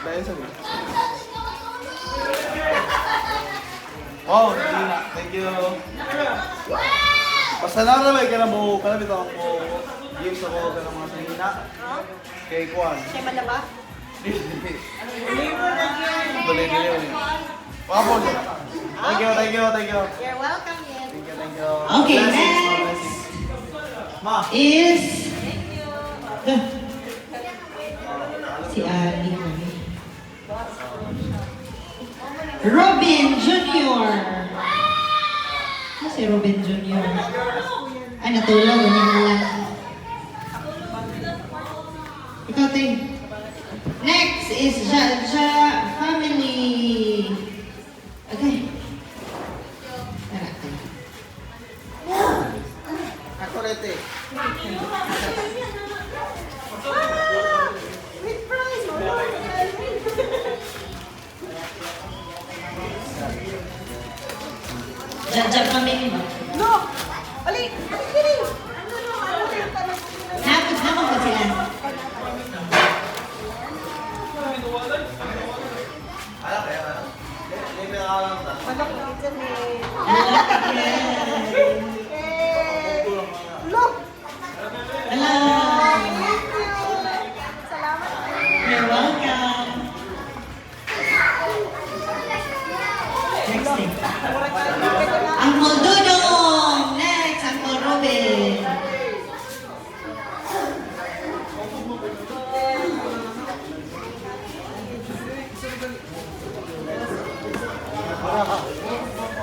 Tayo sabi. Oh, hindi na. Thank you. Basta lang naman ka na mo, kanabit ako mo. Games ako ka ng mga sanina. Kay Kwan. Siya malaba? Balik. Wapo siya. Thank you. You're welcome, yes. Thank you. Okay, next Ma. is Thank you. si Ali. Robin Jr. Si Robin Jr. Ay, natulog. Ganyan na lang. Ikaw, Ting. Next is Jaja family. Okay. Tara, tara. Ako rete. With prize, Jaja family ba? No! Ali! Kidding! Napot ba sila? Ala kaya ka. Hindi pinakalang ta. Manok na dyan eh. Yes. Look! Hello. Thank you! Salamat. You're welcome. Next thing. Uncle Dudong. Next, Uncle Robin.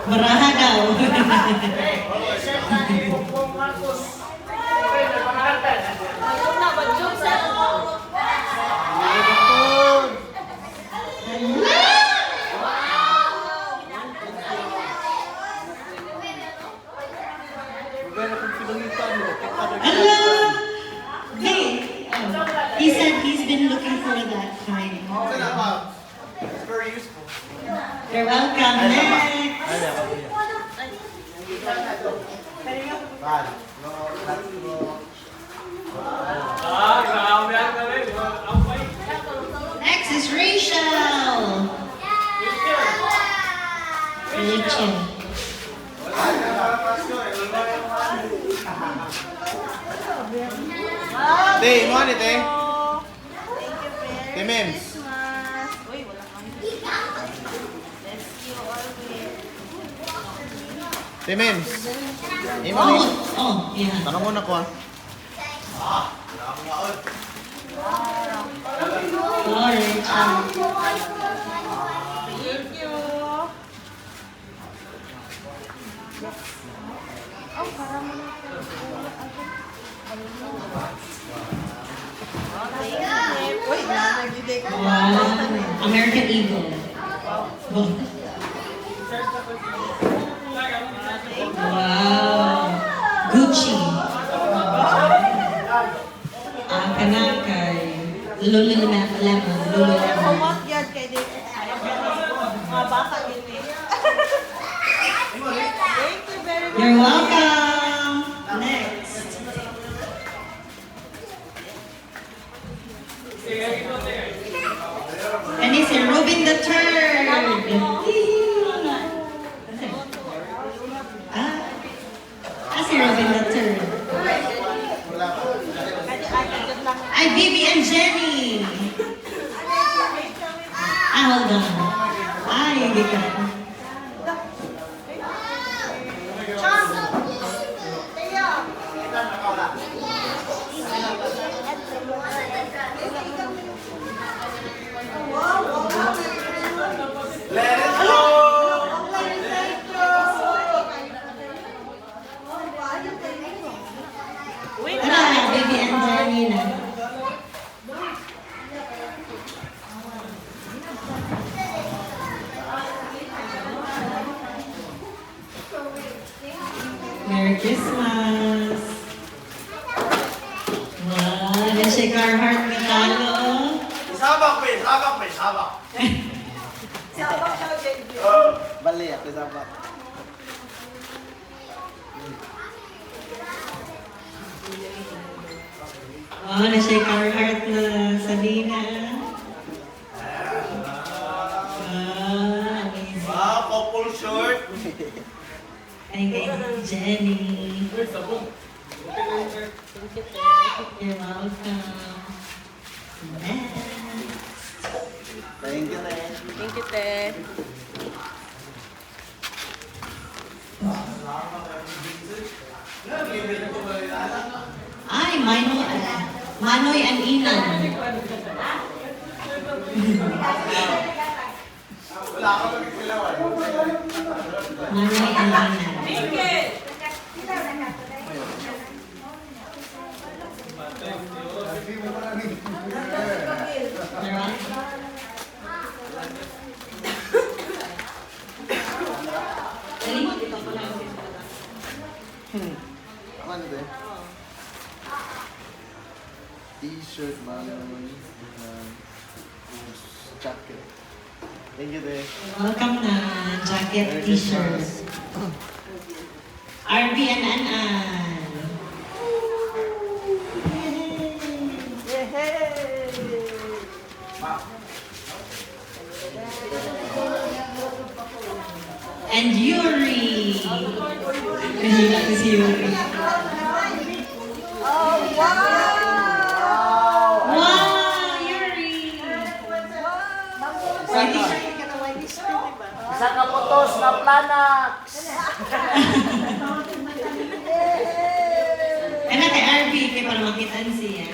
Baraha daw. Ayun na, badyog sa Hello. Hey. Oh, he said he's been looking for that kind. It's very useful. You're welcome. Next. Bad. Next is Rachel. Rachel. Te, mo ani te? Thank you, friend. Te Mems. Christmas. Uy, wala kang bless you always. Te Mems. Imo Oh, ni. oh, yeah. Tanong mo na ko ah. Oh, Rachel. Thank you. Oh, para mo na. Uy, nanagidig ko. Wow. American Eagle. Wow. Gucci. Ang kanang kay Lululemon. Lululemon. Kumot yan kay Dick. Mga baka din eh. Thank you very much. You're welcome. Next. And it's si Ruben the Third. Si Ruben the Third. Ay, Bibi and Jenny. Hold on. Ay, hindi ka. Let it go. Ano, Bibi and Jenny na. Merry Christmas! Wow, na-shake our heart ni Talo. Sabak pe, sabak. Sabak daw, Jenny. Bali ako sabak. Wow, na-shake our heart na Sabina. short. Kay Jenny. You're welcome. Next. Thank you, Nen. Thank you, te. Ay, Manoy and Inan. Manoy and Inan. Meron? Dali. Ano ba? T-shirt, man. Jacket. Thank you, Dave. Welcome na jacket, t-shirt. RB and Anan. And Yuri. Kanina ko si Yuri. Wow, Yuri. Pwede siya. Isa ka putos na planax. Ano kay RB, kay para makitaan siya.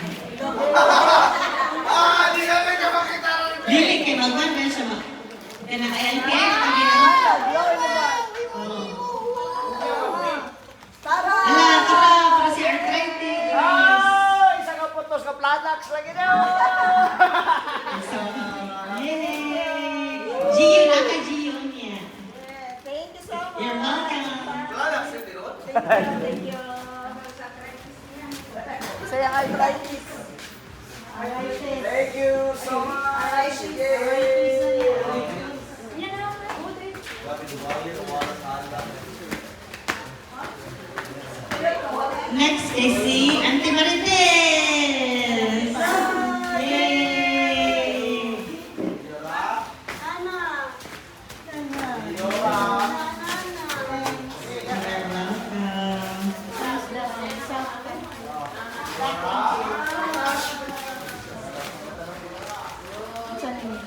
Di namin ka makita rin. Dili, kay magwan na siya. Kaya na kay LPF, lagi na. Ala, para si arthritis. Isa ka putos na planax lagi na. Yay! Gio na ka, Gio niya. Thank you so much. You're welcome. Thank you. Saya arthritis. Thank you so much. Next is si Auntie Marites. Yay! Welcome.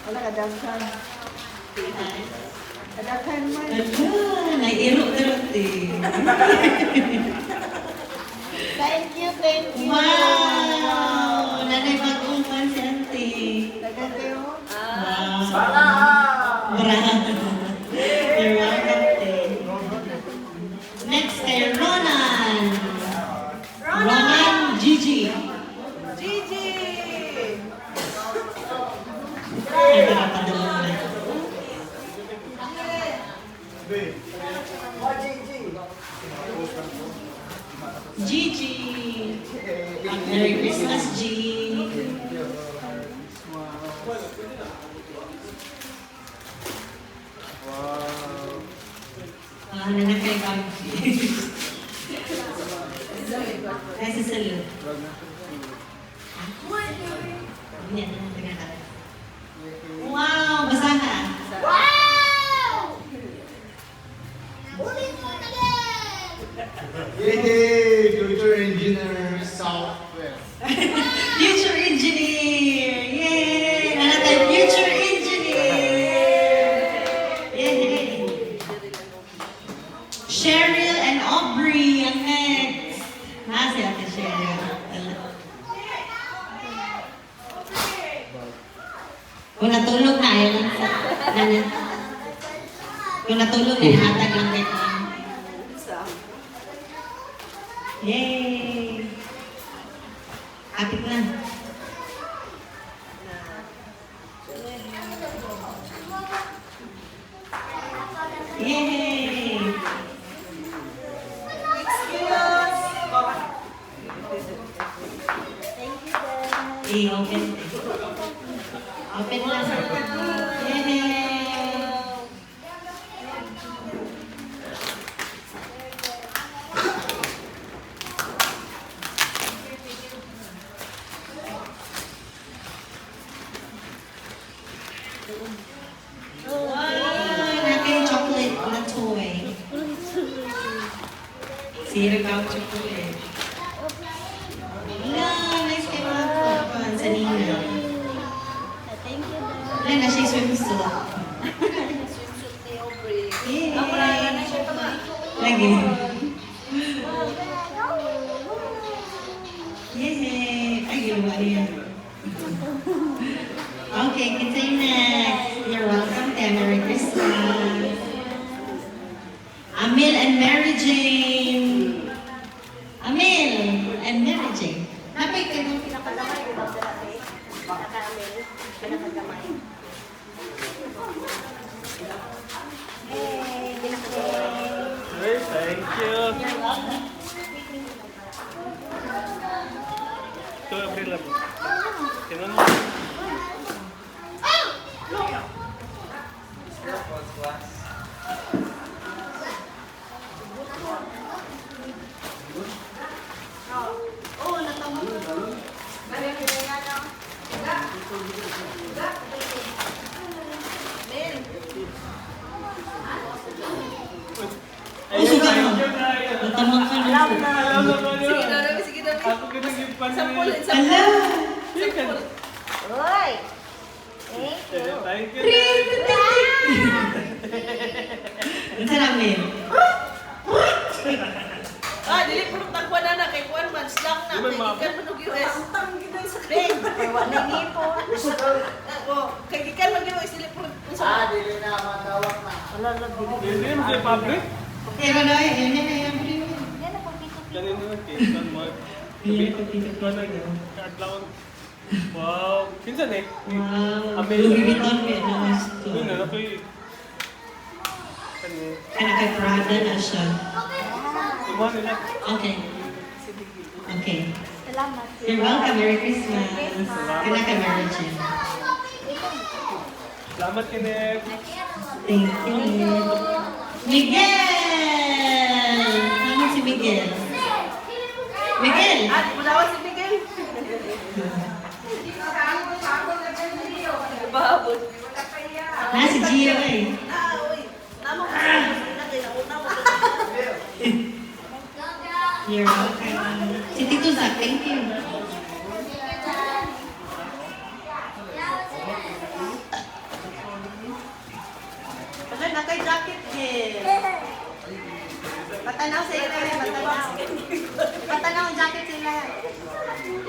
Wala ka daghan. Daghan man. Ala, nairot-irot eh. Thank you, thank you. Wow! Nanay bagong fan si Auntie. Daghan kayo. Wow. Sana. Bravo. You're welcome, Tay. Next kay Ronan. Ronan Gigi. Gigi! Ay, nakapadala na. Gigi. Merry Christmas, G. Wow. Ano na kay Baggy. Kasi sa loob. Yan, tingnan. Wow, basa na. Yay! Future engineer Southwest. Future engineer! Yay! Ano tayo? Future engineer! Yay! Cheryl and Aubrey ang next. Si Ate Cheryl. Kung natulog na, ayaw lang sa... Kung natulog na, hatag lang kayo. Yay! Kapit na. Yay! I-open. Open lang. Yay! Zero count chocolate. Wala, nice kay mga kuwan sa Nina. Thank you, Dad. Wala na siya swimsuit. Swimsuit ni Aubrey. Yay! Ako lang na siya pa. Lagi. Yay! Ay, ginawa niya. Okay, continue next. You're welcome, Tia. Merry Christmas. Amil and Mary Jane. Amil and Mary Jane. Napay ka nung Pinakagamay, di ba? Dati. Pinaka-amil. Pinakagamay. Eh, pinakagamay. Hey, thank you. Ito, April lang. Tinan mo. Oo, natama ko. Usog ka mo. Natamang ka na. Sige daw, sige daw. Ako kinag-ipan Sampul, Ala! sampul. Uy! Thank you. Thank you. Ang namin. Ah, dili puro tagwa na kay kuan man slack na Di ba, kay ma'am? gikan man og US. Tang giday sa kay. Kay wa na nipo. Kay gikan man gyud dili puro. Dili na matawag na. Wala lang dili. Hindi mo siya public. Eh, wala eh. Yan na yan. Yan na pagpikot. Ganun na case. Mo. Yan na pagpikot Ito na yun. Kadlaw. Wow. Pinsan eh. Wow. Amazing. Louis Vuitton, Vietnamese to. Yun na, ako'y... Kani. Kaya kay Prada na siya. Tumahan nila. Okay. Okay. Salamat. You're welcome. Merry Christmas. Kaya kay Mary Jane. Salamat, Kenneth. Thank you. Miguel! Naman si Miguel. Miguel! Ah, punawa si Miguel. Babod. Na si Gio eh. Ah, uy. Namo ko sa na kay nauna mo. You're welcome. Si Tito Zach, thank you. Wala na kay jacket eh. Patanaw sa ila, patanaw. Patanaw ang jacket sila.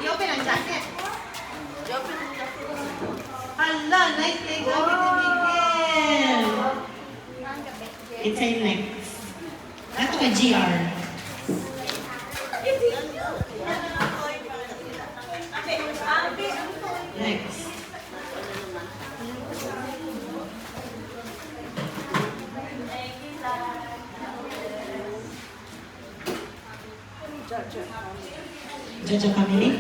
I-open ang jacket. I-open ang jacket. Hala, nice day, jacket ni Miguel. It's a next. That's my GR. Next. Jaja family?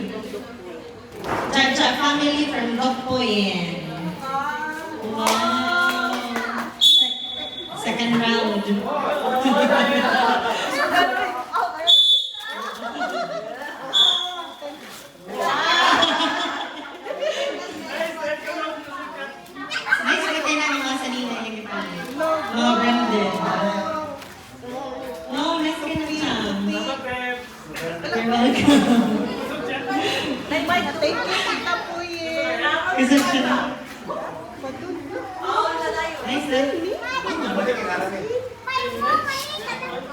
Jaja family from Dokpoyen. Wow. Second round. Nice ka tayo namin mga sanina yung ipanin. No, branded. No, nice ka na siya. You're welcome. Nay, Mike, thank you. Kita po eh. Kasi siya na. Oo, wala tayo. Nice na.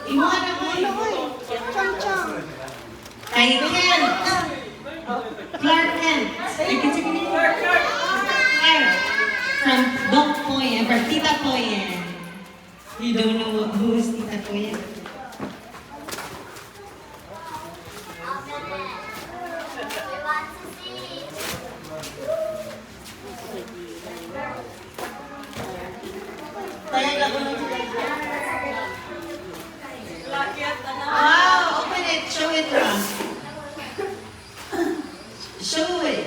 Imuha na mo. Chang-chang. Kay Kent. Clark Kent. Ay, kasi kini. Claire. From Dong Poyen. From Tita Poyen. You don't know who is Tita Poyen. Wow, open it. Show it, Ross. Show it.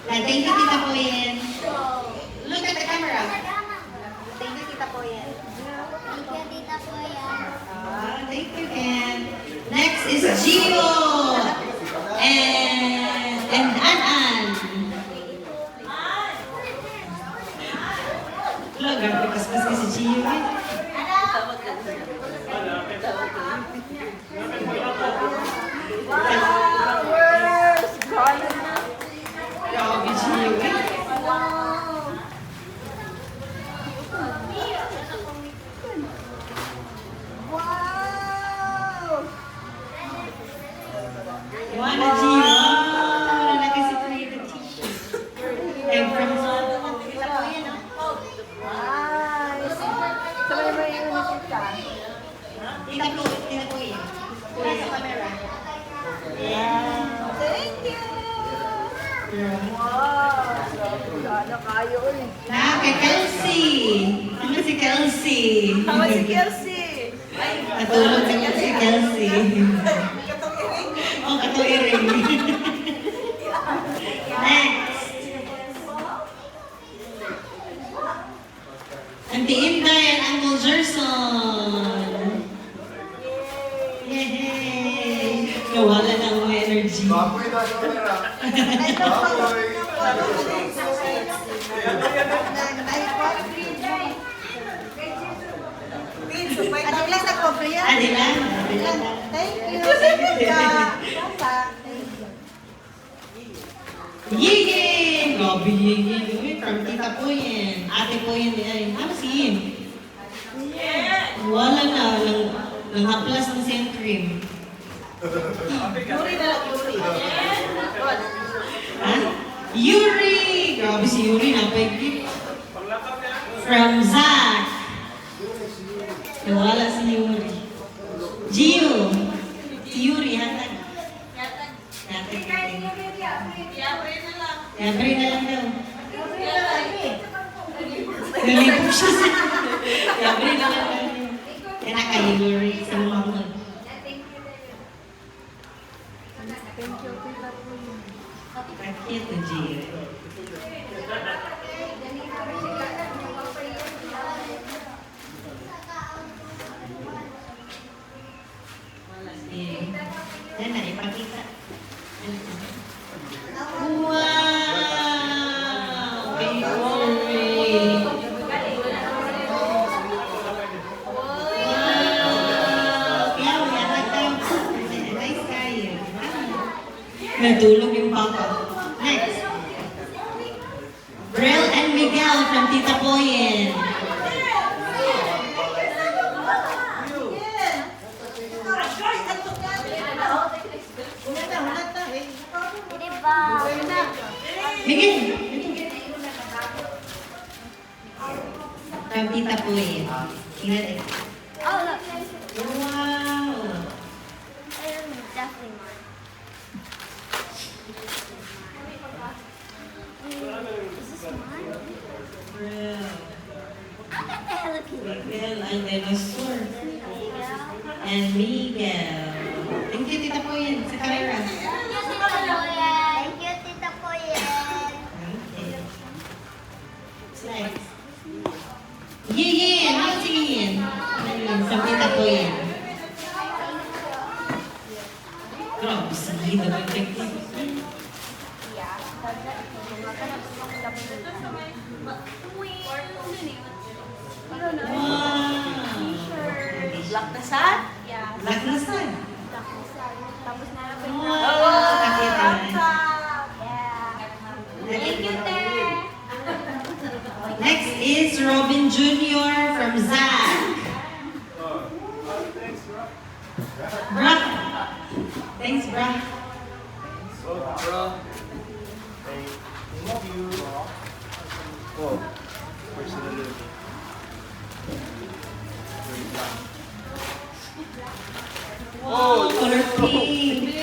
Thank you, Tita Poyen. Look at the camera. Thank you, Tita Poyen. Thank you, Ken. Next is Gio and An. Look, grabe Christmas kasi Gio. Joanna G. Wow! Lalaki si creative t-shirt. And from Tita po yan, no? Nice. Sabay ba yung nakita? Tita po yan. Nasa camera. Thank you. Wow. Ano kayo ulit? Kay Kelsey. Ano si Kelsey? Tama si Kelsey. Natulog si Kelsey. Oh, katuiring. Next. Auntie Inday and Uncle Gerson. Yay! Nawala na ang energy. Baboy na sa camera. Baboy. Adik lang nag-offer yan. Adila? Thank you. Thank you. Yigin! Grabe yigin. Uy, from Tita po yan. Ate po yan. Ano si Yin? Wala na. Nanghaplas ng sand cream. Yuri na lang, Yuri. Ha? Yuri! Grabe si Yuri. Napay-gift. From Zach. Nawala si Yuri. Gio. Si Yuri, hatag. Hatag. Yabre na lang daw. Nalipog siya sa... Yabre na lang daw. Kaya naka-Yuri sa mga. Kakit na Gio. Yan na, ipakita. Wow! Favorite! Wow! Kaya, yatag tayo. Nice kayo. Natulog yung papa. Next. Brel and Miguel from Tita Poyen. Miguel! From Tita Poyen. Tingnan eh. Oh, look. Wow! Definitely mine. Is this mine? Brel. I got the Hello Kitty. Miguel ang dinosaur. And Miguel. Thank you, Tita Poyen. Sa camera. Thank you, Tita Poyen. Okay. Next. Yin! Ano si Yin? Sa Tita Poyen. Grabe, sige naman kayo. Wow! Black na sad? Black na sun. Tapos na Wow! Nakita na. Thank you, Ter. Next is Robin Jr. from Zach. Brock. Thanks, Brock. Bro. Hey, thank you. Oh, personally. Wow, color pink.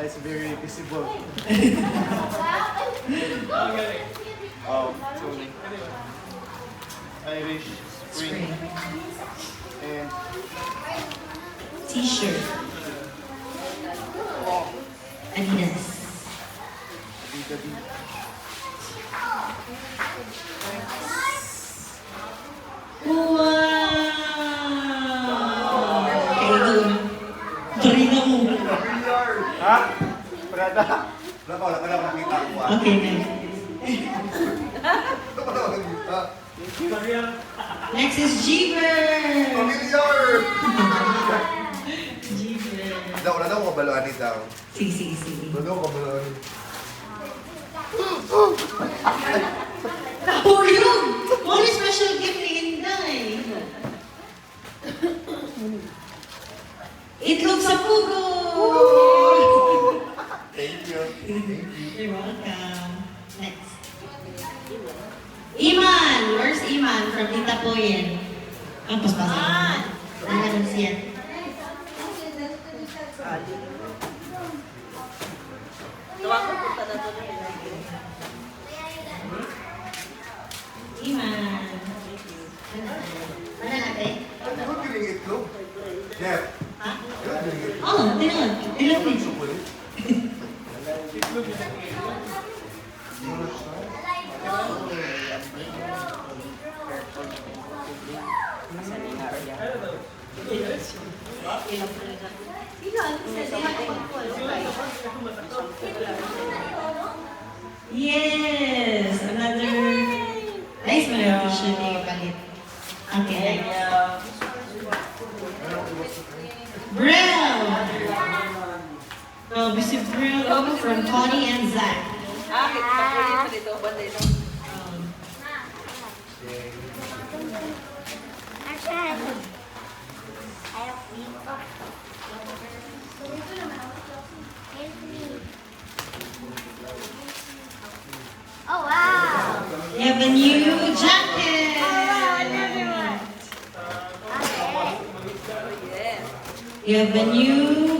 It's very visible. Tuning. Irish Spring. And T-shirt. Adidas. Gabi. Wow! Kaya doon. Dorina mo. Ha? Prada. Wala ka lang nakita ko. Okay, next. Next is Jeever. Familiar! Jeever. Wala daw kabaluan ni daw. Sige. Wala daw kabaluan ni. Nahulog! What is special gift ni Inday? Itlog sa pugo! Thank you. You're welcome. Next. Iman! Where's Iman from Tita Poyen? Ang paspasa. Nanganon siya. Tawag ko punta na doon. Iman. Ano natin? Ano ba piling itlog? Jeff. Ha? Ano piling itlog? Oo, tinod. Tinod din. Chocolate? Yes! Another nice mga t-shirt na yung palit. Okay, next. Brill! Oh, Bishop Brill from Connie and Zach. Kapulit dito, banda ito. Action. Ayaw dito. Help me. Oh, wow. You have a new jacket! Another one. Okay. Yes. You have a new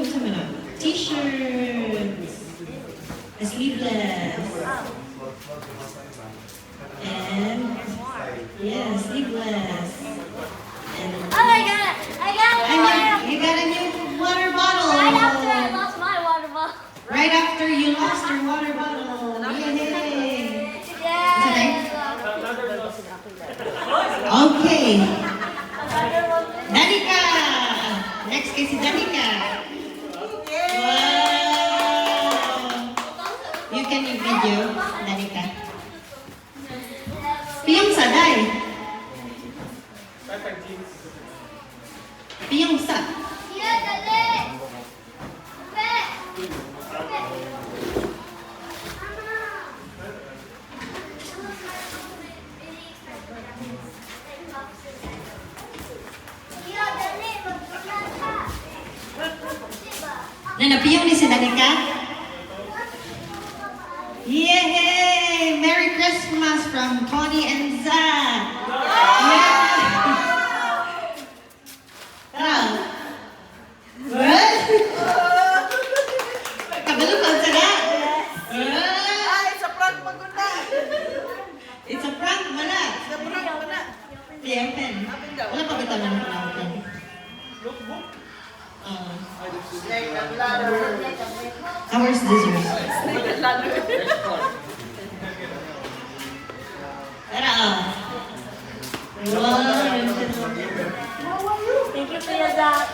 t-shirt. A sleeveless. And yeah, sleeveless. And Oh my god. I got it. you got a new water bottle. Right after I lost my water bottle. Right after you lost your water bottle. Yay! Yeah. Okay. Danica! Next kay si Danica. Wow! You can video, Danica. Piyong sa, day. Piyong sa. Yeah, dali. Be. Yeah, dali. Magpunta ka. Diba? Nanapiyong ni si Danica? Yay! Merry Christmas from Connie and Zach! Yeah! Tara! What? Kabalo pa sa na? It's a prank maganda. It's a prank, wala! It's a prank maganda. Tiyapen. Wala pa kita man natin. Snake and ladder. Our scissors. Tara! Wow! Thank you for your Zach.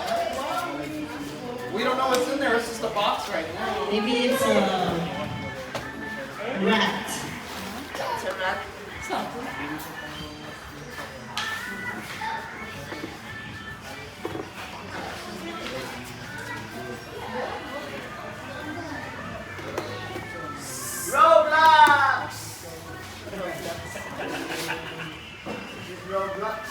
We don't know what's in there. It's just a box right now. Maybe it's a rat. It's a rat. Roblox! Roblox.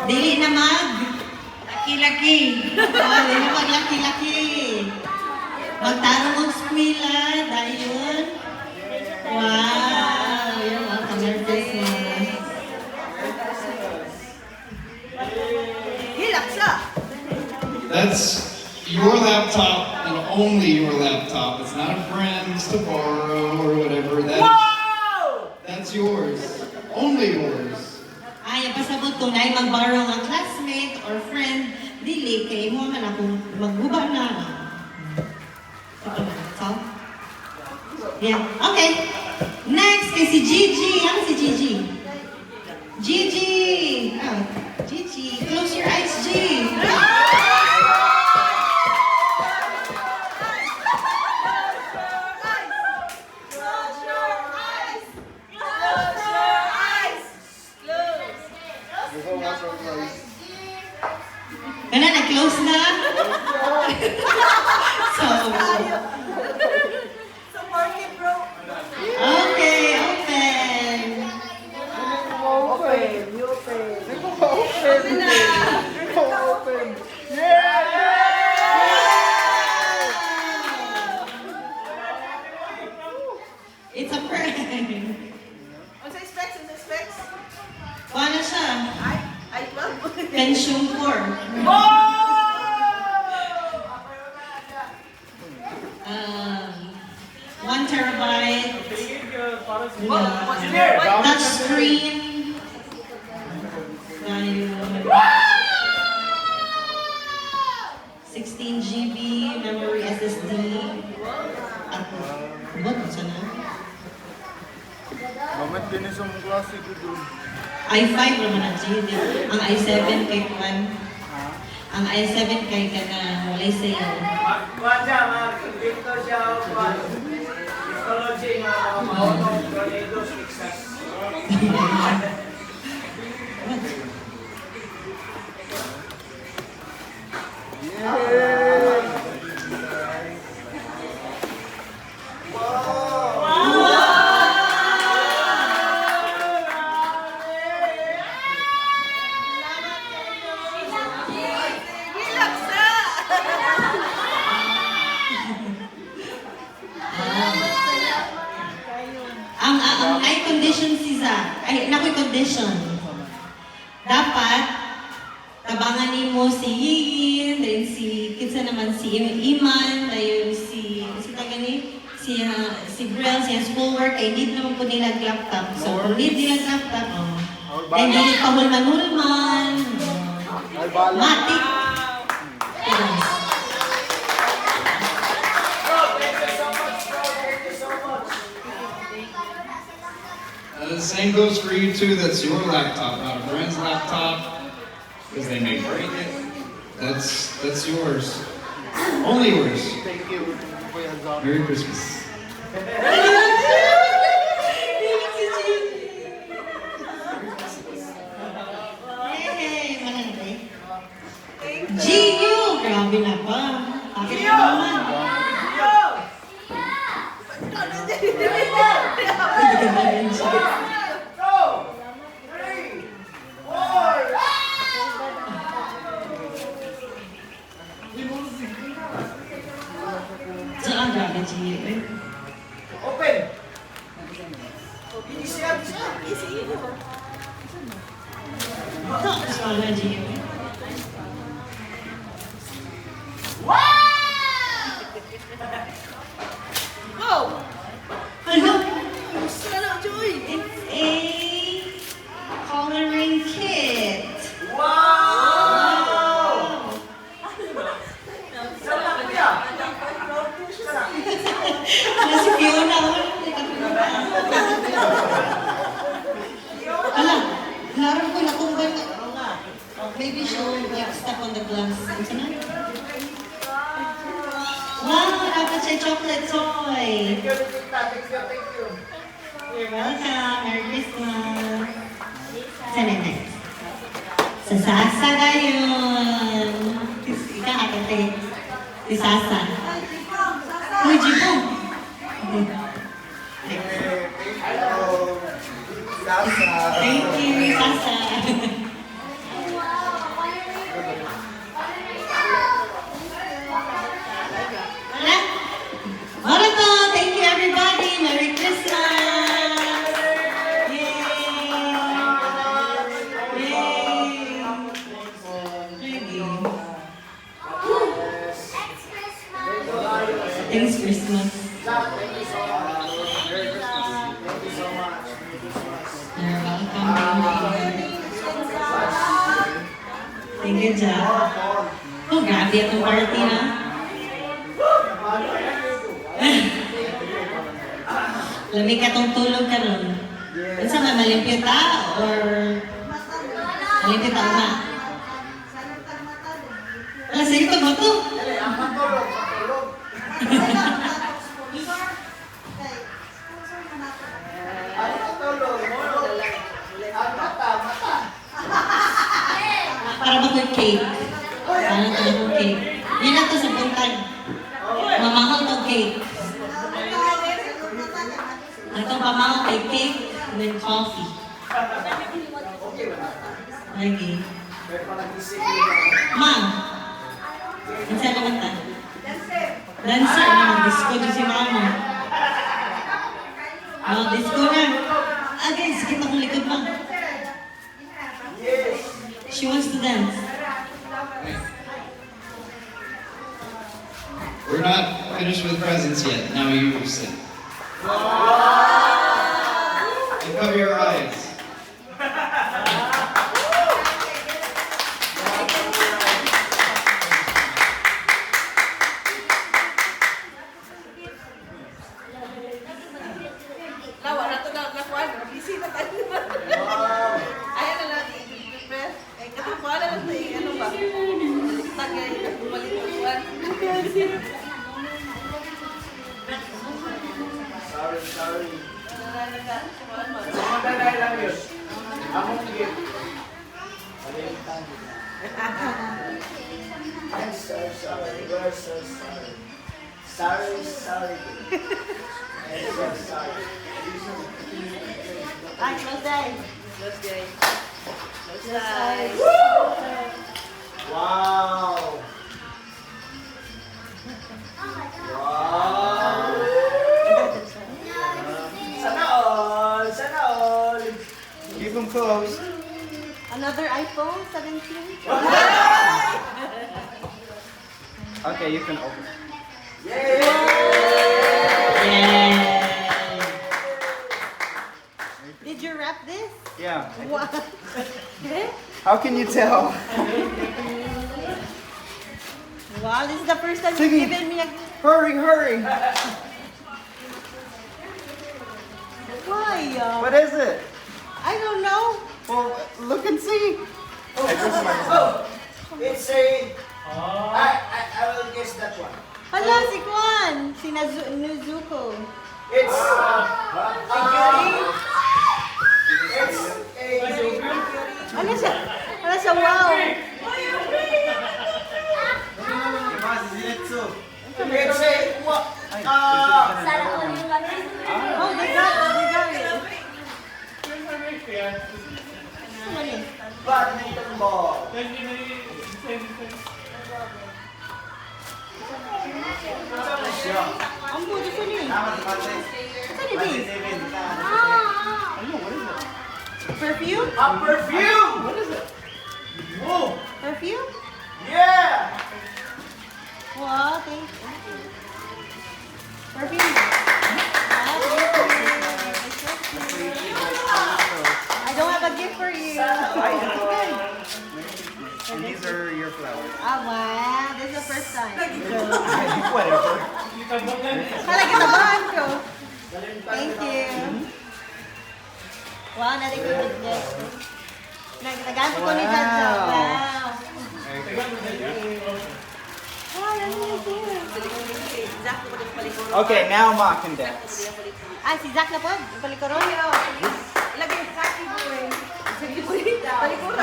Dili na mag. Laki-laki. Oh, dili na maglaki-laki. Magtarong og skwila, dayon. Wow, you're welcome. Merry Christmas. Hilak siya. That's your laptop and only your laptop. It's not a friend's to borrow or whatever. That's yours. Only yours. Ay, pasabot kung naay mag-borrow ng classmate or friend, dili kay mo man akong magguba na. So? Yeah. Okay. Next kay si Gigi. Ano si Gigi? Gigi! Oh, Gigi. Close your eyes, G. So, Support it, bro. okay, open. Open! Open! It's a prank. Ano sa specs? Ano sa specs? Paano siya? Ay, 12. Pension 4. Um, 1 terabyte. Touch screen. Ngayon. 16 GB memory SSD. At ano sana? Moment din sa mga klase ko dun. i5 naman ang GD. Ang i7 kay Kwan. Ang i7 kay ka na walay sa'yo. Kuwan siya, Victor siya, kuwan. Technology, mga kamahonong, tornadoes, Texas. Hilaksa! Ang ay condition si Zach. Ay, nakoy condition. Dapat tabangan ni mo si Yiyin, then kinsa naman si Iman, dayon si tagani, si Brel, si schoolwork, ay need naman po nila laptop. So, kung need nila laptop, then hindi pa hulman-hulman, Ay, bala. matik. Yes. The same goes for you too. That's your laptop, not a friend's laptop, because they may break it. That's yours. Only yours. Thank you. Kuya Zach. Merry Christmas. Hey, malandi. Gio! Grabe na pa. Bakit naman? Saan grabe, Gio? Open! Ito, saan na, Gio? Go! Ano? Sana, Joy! It's a coloring kit. Wow! Saan na kuya? Si Fiona, alam, laro ko na kung ba maybe she'll like step on the glass. Ano na? Wow, dapat siya chocolate toy. Thank you, thank you. You're welcome. Merry Christmas. Saan na next? Sa Sasa na yun. Ika, ate. Si Sasa. Uy, Jipong. Thank you, Sasa. Wala? Wala to. Thank you, everybody. Merry Christmas. Yay. Yay. Ready. Thanks, Christmas. You're welcome. Thank you, Jack. Oh, grabe itong party na. Lamig ka tong tulog ka nun. Ano sa malimpyo ta? Or malimpyo ta ma? Wala, sa'yo ito ba ito? Para ba ito cake? Para ito yung cake. Yun na ito sa buntag. pamang kay cake and then coffee. Lagi. Pero pa nag-isip nila. Ma, ang saan ka kanta? Dancer na mag-disco dyan si mama. Disco na. Again, sakit akong likod ma. Yes. She wants to dance. We're not finished with presents yet. Now you sing. And cover your eyes. Lawa na ito na nakuha. Busy na tayo. Ayan na natin. Prepare. Katukuha na lang ito. Ano ba? Tagay. Bumalik ang kuhan. Sorry. Nalalaga. Sumundanay lang yun. Among gift. I'm so sorry. We're so sorry. Sorry. I'm so sorry. Ay, close eyes. Close eyes. Close eyes. Wow. Sana all. Keep them close. Another iPhone 17? Okay, you can open. Yay! Yay! Did you wrap this? Yeah. What? How can you tell? Wow, this is the first time Sige. you've given me a gift. Hurry! Why? What is it? I don't know. Well, look and see. Oh, it's a. I will guess that one. Hala, si Kwan. Si Nezuko. It's a. Ano siya? Ano siya? Wow. It's a. Sana all yung kami. Oh, they got it. Ano yun? Badminton ball. Ang buti siya niya. Saan yun? Perfume? A perfume. What is it? Whoa. Perfume? Yeah. Wow, thank you. Perfume. Ah, thank you. I don't have a gift for you. And these are your flowers. Ah, wow. This is the first time. Whatever. Hala, kinabahan ko. Thank you. Wow, narinig niya. Nagamit ko ni Jaja. Wow. Wow, narinig niya. Okay, now Ma can dance. Ah, si Zach na po? Yung palikuron? Ilagay sa akin mo eh. Palikuron.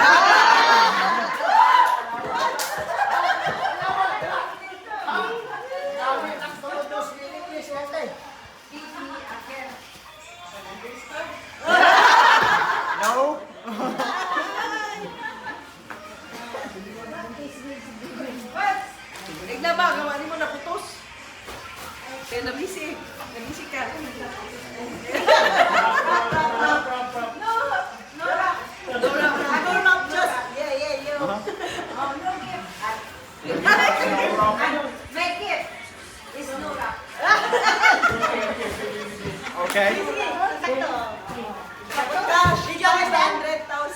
No? Naglaba, gawa mo na putos. Kaya nabisi. Nabisi ka. Okay.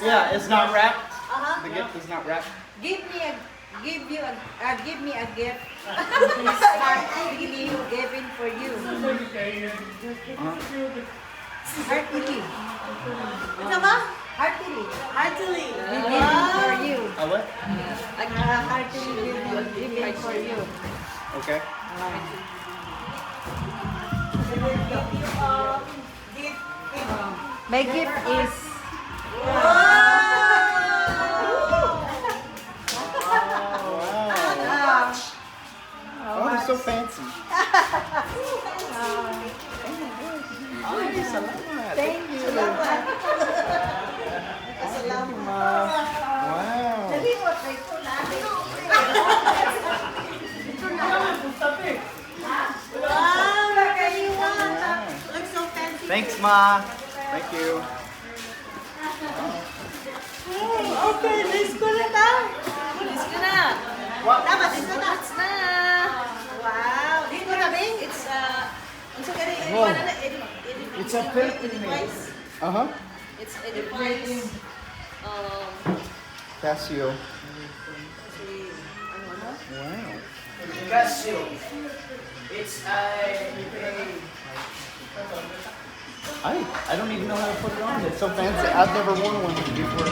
Yeah, it's not wrapped. The gift is not wrapped. Give me a gift. Giving for you. Heartily. Ano ba? Heartily. Giving for you. A what? Heartily giving for you. Okay. My gift is Oh, they're so fancy. Ay, salamat. Thank you. Salamat. Salamat, ma. Wow. Naliwat na ito na. Wow, nakaliwat. Looks so fancy. Thanks, ma. Thank you. Okay, let's go na tayo. Pulis ka na. Dapat dito na. It's na. Wow, dito na, Bing. It's ang sa kanya, Wow. it's a Philippine device. Uh-huh. It's a device. Casio. Si, ano? Wow. Casio. It's a... I don't even know how to put it on. It's so fancy. I've never worn one before.